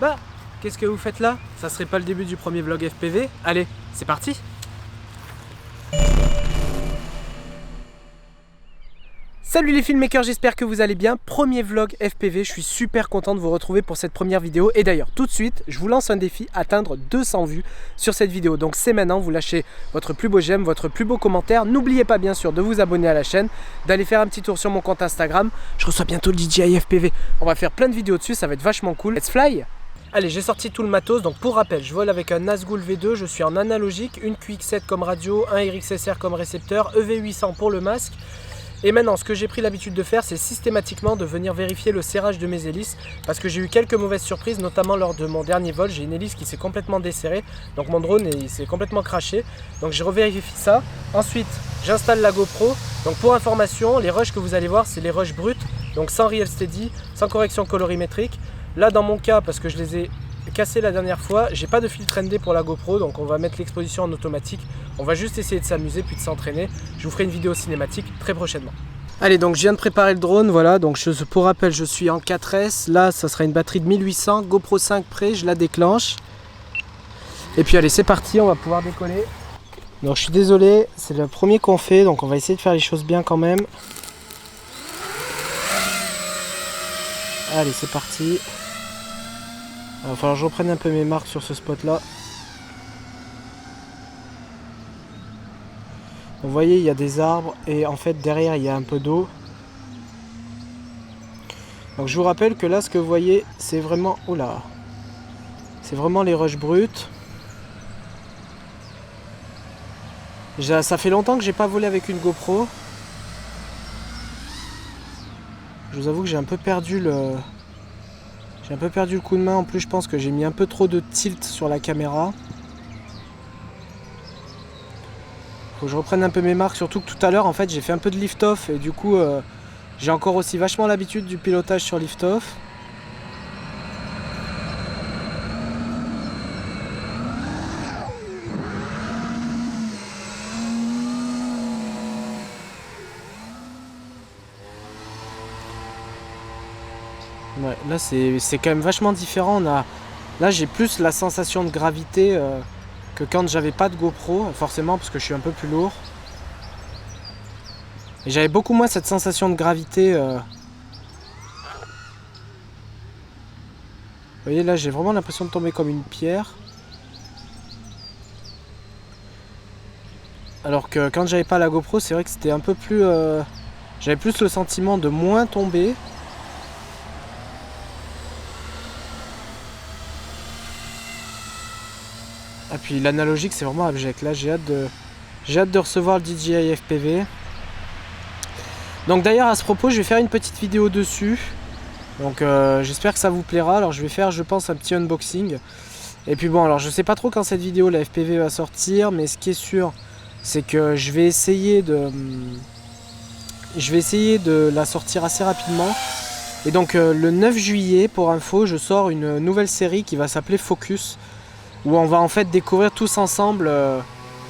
Bah, qu'est-ce que vous faites là? Ça serait pas le début du premier vlog FPV? Allez, c'est parti! Salut les filmmakers, j'espère que vous allez bien. Premier vlog FPV, je suis super content de vous retrouver pour cette première vidéo. Et d'ailleurs, tout de suite, je vous lance un défi, atteindre 200 vues sur cette vidéo. Donc c'est maintenant, vous lâchez votre plus beau j'aime, votre plus beau commentaire. N'oubliez pas bien sûr de vous abonner à la chaîne, d'aller faire un petit tour sur mon compte Instagram. Je reçois bientôt le DJI FPV. On va faire plein de vidéos dessus, ça va être vachement cool. Let's fly! Allez, j'ai sorti tout le matos, donc pour rappel, je vole avec un Nazgul V2, je suis en analogique, une QX7 comme radio, un RXSR comme récepteur, EV800 pour le masque. Et maintenant, ce que j'ai pris l'habitude de faire, c'est systématiquement de venir vérifier le serrage de mes hélices, parce que j'ai eu quelques mauvaises surprises, notamment lors de mon dernier vol. J'ai une hélice qui s'est complètement desserrée, donc mon drone il s'est complètement craché. Donc je revérifie ça. Ensuite, j'installe la GoPro. Donc pour information, les rushs que vous allez voir, c'est les rushs bruts, donc sans real steady, sans correction colorimétrique. Là, dans mon cas, parce que je les ai cassé la dernière fois, j'ai pas de filtre ND pour la GoPro, donc on va mettre l'exposition en automatique. On va juste essayer de s'amuser puis de s'entraîner. Je vous ferai une vidéo cinématique très prochainement. Allez, donc je viens de préparer le drone, voilà, donc pour rappel je suis en 4S, là ça sera une batterie de 1800, GoPro 5 près, je la déclenche. Et puis allez, c'est parti, on va pouvoir décoller. Donc je suis désolé, c'est le premier qu'on fait, donc on va essayer de faire les choses bien quand même. Allez, c'est parti. Il va falloir que je reprenne un peu mes marques sur ce spot là. Vous voyez, il y a des arbres et en fait derrière il y a un peu d'eau. Donc je vous rappelle que là ce que vous voyez c'est vraiment... Oula, c'est vraiment les rushs bruts. Ça fait longtemps que j'ai pas volé avec une GoPro. Je vous avoue que j'ai un peu perdu le coup de main. En plus je pense que j'ai mis un peu trop de tilt sur la caméra. Faut que je reprenne un peu mes marques, surtout que tout à l'heure en fait j'ai fait un peu de lift-off et du coup j'ai encore aussi vachement l'habitude du pilotage sur lift-off. Ouais, là c'est quand même vachement différent. Là j'ai plus la sensation de gravité que quand j'avais pas de GoPro, forcément parce que je suis un peu plus lourd. Et j'avais beaucoup moins cette sensation de gravité. Vous voyez là j'ai vraiment l'impression de tomber comme une pierre. Alors que quand j'avais pas la GoPro, c'est vrai que c'était un peu plus... j'avais plus le sentiment de moins tomber. Ah puis l'analogique c'est vraiment abject. Là j'ai hâte de recevoir le DJI FPV. Donc d'ailleurs à ce propos je vais faire une petite vidéo dessus. Donc j'espère que ça vous plaira. Alors je vais faire je pense un petit unboxing. Et puis bon alors je sais pas trop quand cette vidéo la FPV va sortir. Mais ce qui est sûr c'est que je vais essayer de la sortir assez rapidement. Et donc le 9 juillet pour info je sors une nouvelle série qui va s'appeler Focus. Où on va en fait découvrir tous ensemble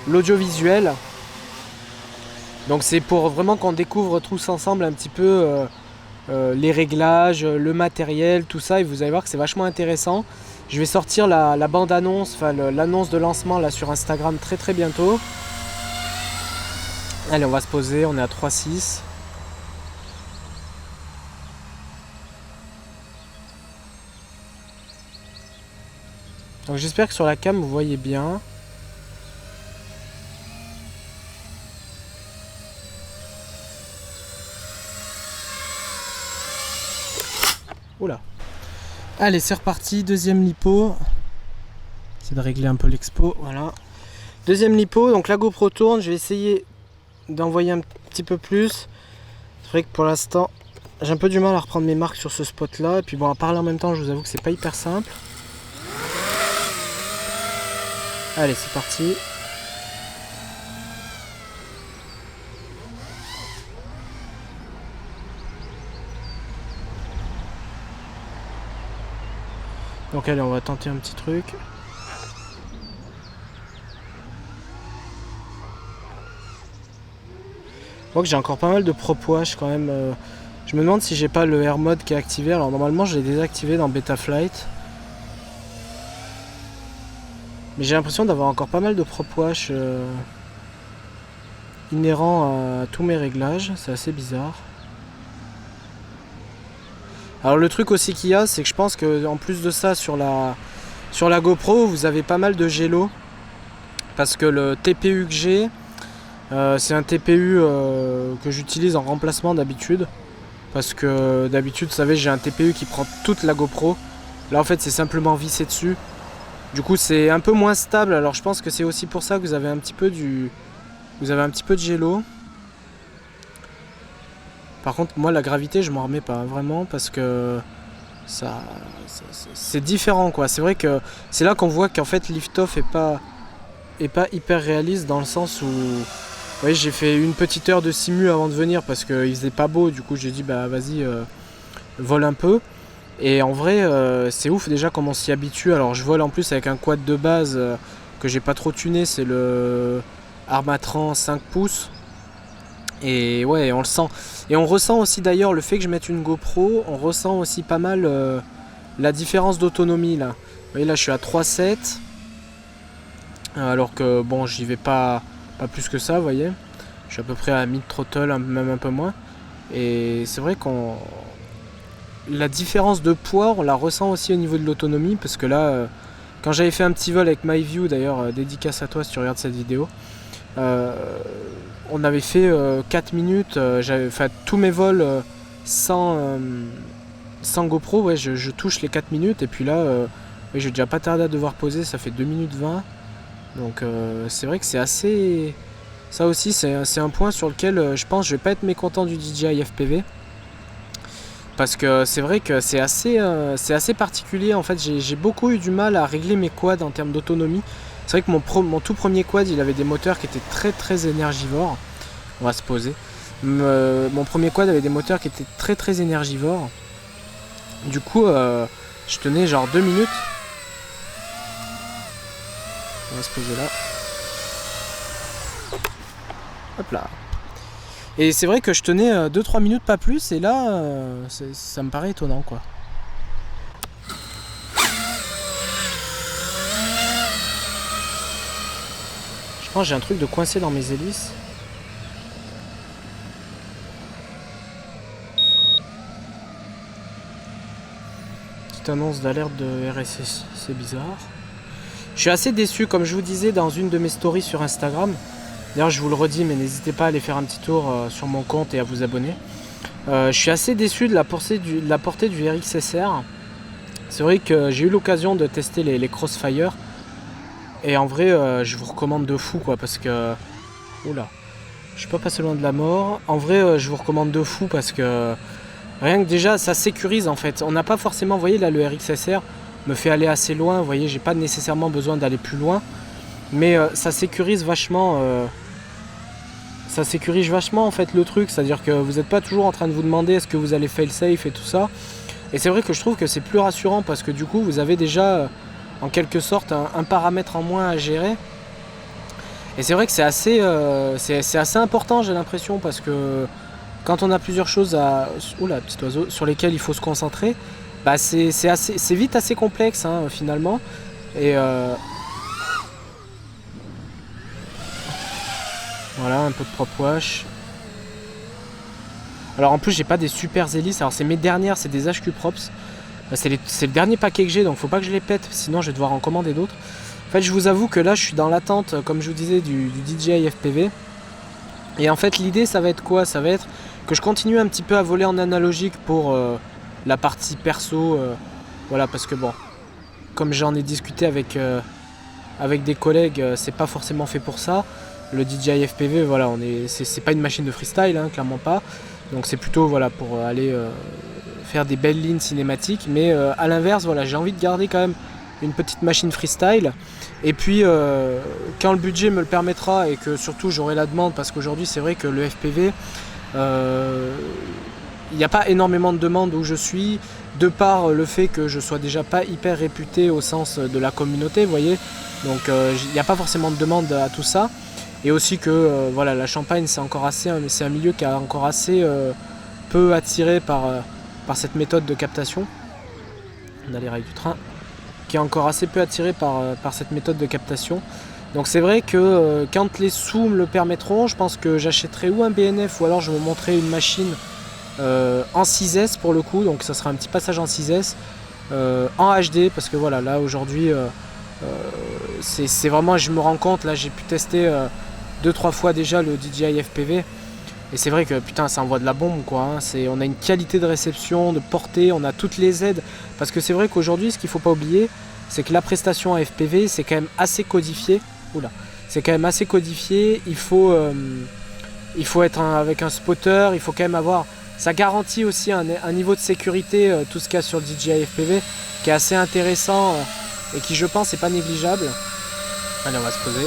l'audiovisuel. Donc c'est pour vraiment qu'on découvre tous ensemble un petit peu les réglages, le matériel, tout ça. Et vous allez voir que c'est vachement intéressant. Je vais sortir la bande-annonce, enfin l'annonce de lancement là sur Instagram très très bientôt. Allez, on va se poser, on est à 3,6. Donc j'espère que sur la cam vous voyez bien. Oula. Allez c'est reparti, deuxième lipo. J'essaie de régler un peu l'expo, voilà. Deuxième lipo, donc la GoPro tourne, je vais essayer d'envoyer un petit peu plus. C'est vrai que pour l'instant j'ai un peu du mal à reprendre mes marques sur ce spot là. Et puis bon à parler en même temps je vous avoue que c'est pas hyper simple. Allez, c'est parti. Donc allez, on va tenter un petit truc. Je vois que j'ai encore pas mal de propwash quand même. Je me demande si j'ai pas le Air Mode qui est activé. Alors normalement je l'ai désactivé dans Betaflight. Mais j'ai l'impression d'avoir encore pas mal de prop wash inhérents à tous mes réglages, c'est assez bizarre. Alors le truc aussi qu'il y a, c'est que je pense qu'en plus de ça, sur la GoPro, vous avez pas mal de gélo. Parce que le TPU que j'ai, c'est un TPU que j'utilise en remplacement d'habitude. Parce que d'habitude, vous savez, j'ai un TPU qui prend toute la GoPro. Là en fait, c'est simplement vissé dessus. Du coup, c'est un peu moins stable. Alors je pense que c'est aussi pour ça que vous avez un petit peu de gélo. Par contre, moi, la gravité, je m'en remets pas vraiment parce que c'est différent, quoi. C'est vrai que c'est là qu'on voit qu'en fait, Liftoff est pas hyper réaliste dans le sens où, vous voyez, j'ai fait une petite heure de simu avant de venir parce qu'il faisait pas beau. Du coup, j'ai dit bah vas-y, vole un peu. Et en vrai, c'est ouf déjà comment on s'y habitue. Alors, je vole en plus avec un quad de base que j'ai pas trop tuné, c'est le Armatran 5 pouces. Et ouais, on le sent. Et on ressent aussi d'ailleurs le fait que je mette une GoPro, on ressent aussi pas mal la différence d'autonomie là. Vous voyez là je suis à 3,7 alors que bon j'y vais pas plus que ça, vous voyez. Je suis à peu près à mid-throttle, même un peu moins. Et c'est vrai qu'on la différence de poids, on la ressent aussi au niveau de l'autonomie parce que là, quand j'avais fait un petit vol avec MyView d'ailleurs, dédicace à toi si tu regardes cette vidéo. On avait fait 4 minutes, j'avais fait tous mes vols sans GoPro, ouais, je touche les 4 minutes et puis là, ouais, j'ai déjà pas tardé à devoir poser, ça fait 2 minutes 20. Donc c'est vrai que c'est assez... Ça aussi c'est un point sur lequel je pense que je vais pas être mécontent du DJI FPV. Parce que c'est vrai que c'est assez particulier, en fait j'ai beaucoup eu du mal à régler mes quads en termes d'autonomie. C'est vrai que mon tout premier quad, il avait des moteurs qui étaient très énergivores. On va se poser. Mon premier quad avait des moteurs qui étaient très énergivores. Du coup, je tenais genre 2 minutes. On va se poser là. Hop là. Et c'est vrai que je tenais 2-3 minutes, pas plus. Et là, ça me paraît étonnant, quoi. Je pense que j'ai un truc de coincé dans mes hélices. Petite annonce d'alerte de RSS, c'est bizarre. Je suis assez déçu, comme je vous disais dans une de mes stories sur Instagram. D'ailleurs, je vous le redis, mais n'hésitez pas à aller faire un petit tour sur mon compte et à vous abonner. Je suis assez déçu de la portée du RXSR. C'est vrai que j'ai eu l'occasion de tester les Crossfire. Et en vrai, je vous recommande de fou, quoi, parce que... Oula, je suis pas passé loin de la mort. En vrai, je vous recommande de fou parce que... Rien que déjà, ça sécurise, en fait. On n'a pas forcément, vous voyez, là, le RXSR me fait aller assez loin. Vous voyez, j'ai pas nécessairement besoin d'aller plus loin. Mais ça sécurise vachement... Ça sécurise vachement, en fait, le truc. C'est-à-dire que vous n'êtes pas toujours en train de vous demander est-ce que vous allez fail safe et tout ça. Et c'est vrai que je trouve que c'est plus rassurant parce que du coup, vous avez déjà... en quelque sorte un paramètre en moins à gérer. Et c'est vrai que c'est assez important, j'ai l'impression, parce que quand on a plusieurs choses oula, petit oiseau, sur lesquelles il faut se concentrer, bah c'est vite assez complexe, hein, finalement. Et voilà, un peu de prop wash. Alors en plus j'ai pas des super hélices, alors c'est mes dernières, c'est des HQ Props. C'est le dernier paquet que j'ai, donc faut pas que je les pète, sinon je vais devoir en commander d'autres. En fait, je vous avoue que là, je suis dans l'attente, comme je vous disais, du DJI FPV. Et en fait, l'idée, ça va être quoi? Ça va être que je continue un petit peu à voler en analogique pour la partie perso. Voilà, parce que bon, comme j'en ai discuté avec des collègues, c'est pas forcément fait pour ça. Le DJI FPV, voilà, c'est pas une machine de freestyle, hein, clairement pas. Donc c'est plutôt voilà, pour aller... faire des belles lignes cinématiques, mais à l'inverse, voilà, j'ai envie de garder quand même une petite machine freestyle. Et puis quand le budget me le permettra et que surtout j'aurai la demande, parce qu'aujourd'hui c'est vrai que le FPV, il n'y a pas énormément de demandes où je suis, de par le fait que je sois déjà pas hyper réputé au sens de la communauté, vous voyez. Donc il n'y a pas forcément de demande à tout ça. Et aussi que voilà, la Champagne c'est un milieu qui est encore assez peu attiré par cette méthode de captation. On a les rails du train. qui est encore assez peu attiré par cette méthode de captation. Donc c'est vrai que quand les sous me le permettront, je pense que j'achèterai ou un BNF ou alors je me montrerai une machine en 6S pour le coup, donc ça sera un petit passage en 6S en HD, parce que voilà, là aujourd'hui c'est vraiment, je me rends compte, là j'ai pu tester 2-3 fois déjà le DJI FPV. Et c'est vrai que putain, ça envoie de la bombe quoi, hein. On a une qualité de réception, de portée, on a toutes les aides. Parce que c'est vrai qu'aujourd'hui, ce qu'il ne faut pas oublier, c'est que la prestation à FPV, c'est quand même assez codifié. Oula, c'est quand même assez codifié. Il faut être avec un spotter, il faut quand même avoir. Ça garantit aussi un niveau de sécurité, tout ce qu'il y a sur le DJI FPV, qui est assez intéressant et qui, je pense, n'est pas négligeable. Allez, on va se poser.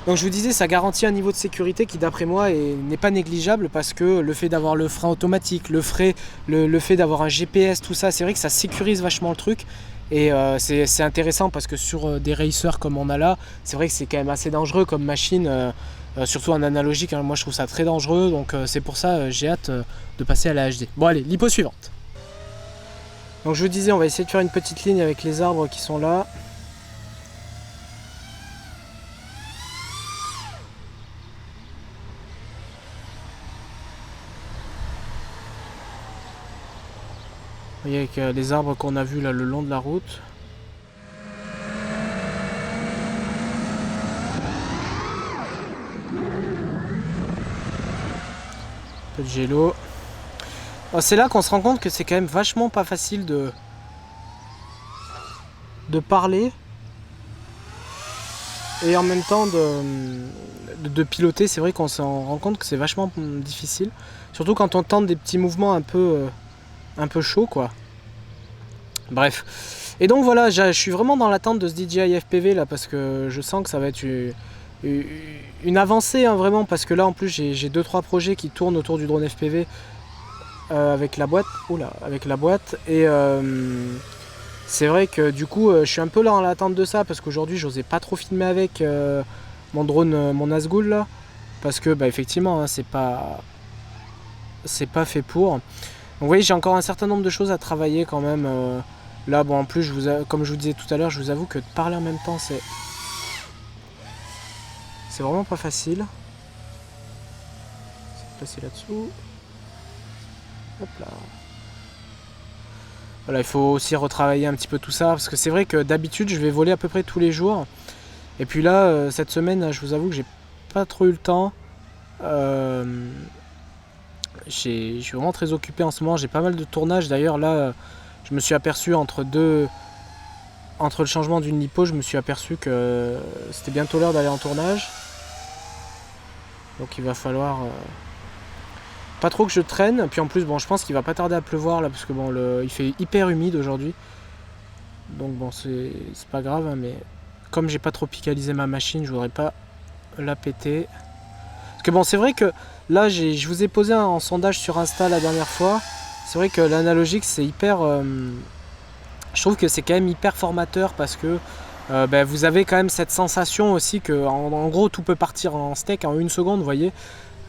Donc je vous disais, ça garantit un niveau de sécurité qui d'après moi n'est pas négligeable, parce que le fait d'avoir le frein automatique, le fait d'avoir un GPS, tout ça, c'est vrai que ça sécurise vachement le truc. Et c'est intéressant parce que sur des racers comme on a là, c'est vrai que c'est quand même assez dangereux comme machine, surtout en analogique, hein. Moi je trouve ça très dangereux, donc c'est pour ça j'ai hâte de passer à la HD. Bon allez, l'hypo suivante. Donc je vous disais, on va essayer de faire une petite ligne avec les arbres qui sont là. Vous voyez avec les arbres qu'on a vus là le long de la route. Un peu de gélo. C'est là qu'on se rend compte que c'est quand même vachement pas facile de parler et en même temps de piloter. C'est vrai qu'on s'en rend compte que c'est vachement difficile, surtout quand on tente des petits mouvements un peu chauds quoi. Bref, et donc voilà, je suis vraiment dans l'attente de ce DJI FPV là, parce que je sens que ça va être une avancée, hein, vraiment, parce que là en plus j'ai 2-3 projets qui tournent autour du drone FPV avec la boîte. Oula, avec la boîte. Et c'est vrai que du coup je suis un peu là en l'attente de ça, parce qu'aujourd'hui j'osais pas trop filmer avec mon drone, mon Nazgul là, parce que bah effectivement hein, c'est pas fait pour. Donc vous voyez, j'ai encore un certain nombre de choses à travailler quand même. Là bon, en plus comme je vous disais tout à l'heure, je vous avoue que de parler en même temps c'est vraiment pas facile. C'est placé là-dessous. Hop là. Voilà, il faut aussi retravailler un petit peu tout ça, parce que c'est vrai que d'habitude je vais voler à peu près tous les jours. Et puis là, cette semaine, je vous avoue que j'ai pas trop eu le temps. Je suis vraiment très occupé en ce moment, j'ai pas mal de tournages. D'ailleurs là, je me suis aperçu entre le changement d'une lipo, je me suis aperçu que c'était bientôt l'heure d'aller en tournage. Donc il va falloir pas trop que je traîne. Puis en plus, bon, je pense qu'il va pas tarder à pleuvoir là, parce que bon, il fait hyper humide aujourd'hui. Donc bon, c'est pas grave, hein, mais comme j'ai pas tropicalisé ma machine, je voudrais pas la péter. Parce que bon, c'est vrai que là, je vous ai posé en sondage sur Insta la dernière fois. C'est vrai que l'analogique, c'est hyper... je trouve que c'est quand même hyper formateur, parce que vous avez quand même cette sensation aussi que, en gros, tout peut partir en steak en 1 seconde, vous voyez.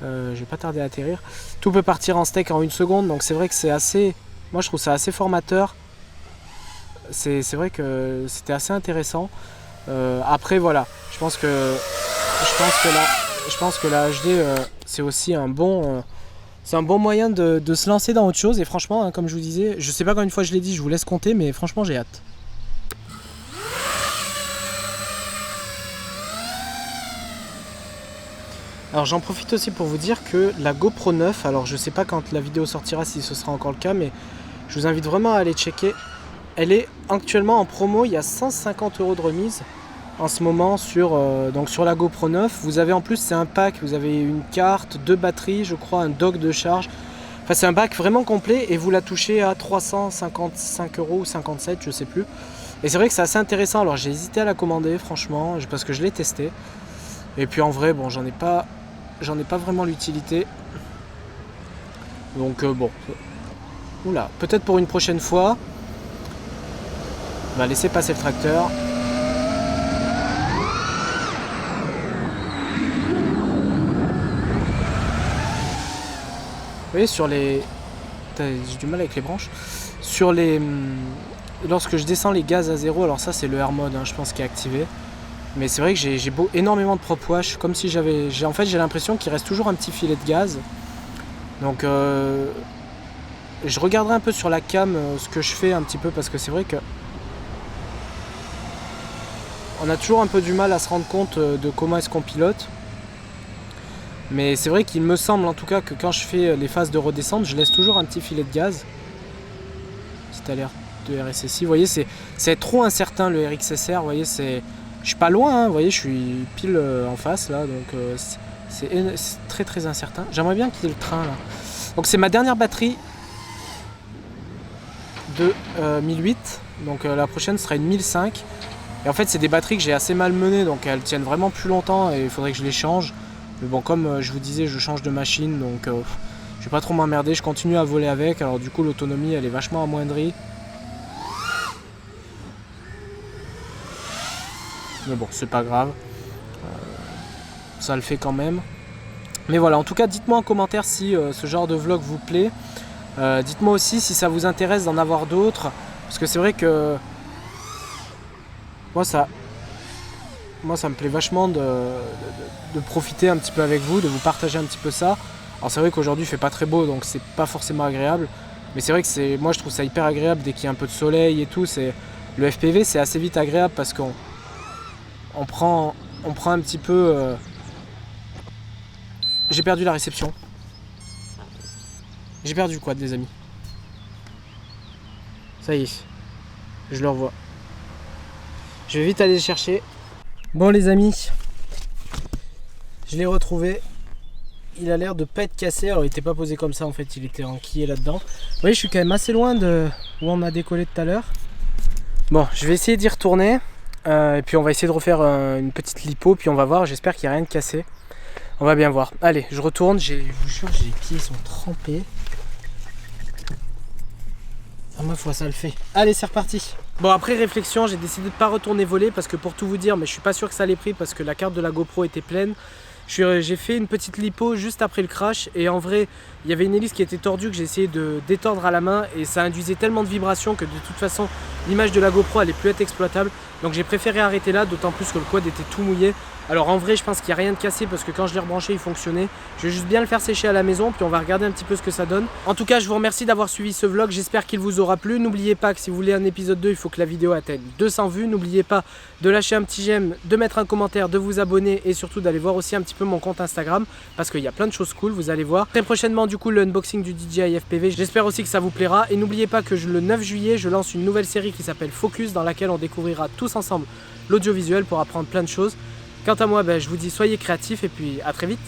Je vais pas tarder à atterrir. Tout peut partir en steak en 1 seconde, donc c'est vrai que c'est assez... Moi, je trouve ça assez formateur. C'est vrai que c'était assez intéressant. Après, voilà, je pense que la HD, c'est aussi un bon moyen de se lancer dans autre chose. Et franchement, hein, comme je vous disais, je sais pas combien de fois je l'ai dit, je vous laisse compter, mais franchement, j'ai hâte. Alors j'en profite aussi pour vous dire que la GoPro 9, alors je sais pas quand la vidéo sortira si ce sera encore le cas, mais je vous invite vraiment à aller checker. Elle est actuellement en promo, il y a 150 € de remise en ce moment sur la GoPro 9. Vous avez en plus, c'est un pack, vous avez une carte, 2 batteries, je crois, un dock de charge. Enfin c'est un pack vraiment complet, et vous la touchez à 355 € ou 57, je sais plus. Et c'est vrai que c'est assez intéressant. Alors j'ai hésité à la commander franchement, parce que je l'ai testé. Et puis en vrai, bon, j'en ai pas vraiment l'utilité. Donc bon. Oula, peut-être pour une prochaine fois. On va laisser passer le tracteur. Vous voyez, sur les... J'ai du mal avec les branches. sur les... Lorsque je descends les gaz à 0, alors ça c'est le Air Mode, hein, je pense, qui est activé. Mais c'est vrai que j'ai énormément de prop wash, comme si j'avais... En fait j'ai l'impression qu'il reste toujours un petit filet de gaz. Donc je regarderai un peu sur la cam ce que je fais un petit peu, parce que c'est vrai que on a toujours un peu du mal à se rendre compte de comment est-ce qu'on pilote. Mais c'est vrai qu'il me semble en tout cas que quand je fais les phases de redescente, je laisse toujours un petit filet de gaz. Petit alerte de RSSI, vous voyez, c'est trop incertain le RXSR, vous voyez, je suis pas loin, hein, vous voyez, je suis pile en face là, donc c'est très très incertain. J'aimerais bien qu'il y ait le train là. Donc c'est ma dernière batterie de 1008, donc la prochaine sera une 1005. Et en fait c'est des batteries que j'ai assez mal menées, donc elles tiennent vraiment plus longtemps et il faudrait que je les change. Mais bon, comme je vous disais, je change de machine, donc je vais pas trop m'emmerder, je continue à voler avec. Alors du coup l'autonomie elle est vachement amoindrie. Mais bon, c'est pas grave, ça le fait quand même. Mais voilà, en tout cas dites-moi en commentaire si ce genre de vlog vous plaît. Dites-moi aussi si ça vous intéresse d'en avoir d'autres, parce que c'est vrai que moi ça me plaît vachement de profiter un petit peu avec vous, de vous partager un petit peu ça. Alors c'est vrai qu'aujourd'hui il fait pas très beau, donc c'est pas forcément agréable, mais c'est vrai que moi je trouve ça hyper agréable dès qu'il y a un peu de soleil et tout. Le FPV c'est assez vite agréable parce qu'on prend un petit peu... J'ai perdu la réception. J'ai perdu quoi, des amis? Ça y est, je le revois. Je vais vite aller le chercher. Bon les amis, je l'ai retrouvé. Il a l'air de pas être cassé. Alors il était pas posé comme ça en fait, il était enquillé là-dedans. Vous voyez, je suis quand même assez loin de où on a décollé tout à l'heure. Bon, je vais essayer d'y retourner. Et puis on va essayer de refaire une petite lipo, puis on va voir, j'espère qu'il n'y a rien de cassé. On va bien voir. Allez, je retourne, je vous jure, les pieds sont trempés. Ah, ma foi, ça le fait. Allez, c'est reparti. Bon, après réflexion, j'ai décidé de ne pas retourner voler, parce que pour tout vous dire, mais je suis pas sûr que ça l'ait pris, parce que la carte de la GoPro était pleine. J'ai fait une petite lipo juste après le crash, et en vrai, il y avait une hélice qui était tordue que j'ai essayé de détordre à la main, et ça induisait tellement de vibrations que de toute façon, l'image de la GoPro allait plus être exploitable. Donc j'ai préféré arrêter là, d'autant plus que le quad était tout mouillé. Alors en vrai, je pense qu'il n'y a rien de cassé parce que quand je l'ai rebranché, il fonctionnait. Je vais juste bien le faire sécher à la maison, puis on va regarder un petit peu ce que ça donne. En tout cas, je vous remercie d'avoir suivi ce vlog, j'espère qu'il vous aura plu. N'oubliez pas que si vous voulez un épisode 2, il faut que la vidéo atteigne 200 vues. N'oubliez pas de lâcher un petit j'aime, de mettre un commentaire, de vous abonner et surtout d'aller voir aussi un petit peu mon compte Instagram parce qu'il y a plein de choses cool, vous allez voir. Très prochainement du coup le unboxing du DJI FPV, j'espère aussi que ça vous plaira. Et n'oubliez pas que le 9 juillet, je lance une nouvelle série qui s'appelle Focus, dans laquelle on découvrira tous ensemble l'audiovisuel pour apprendre plein de choses. Quant à moi, je vous dis soyez créatifs et puis à très vite.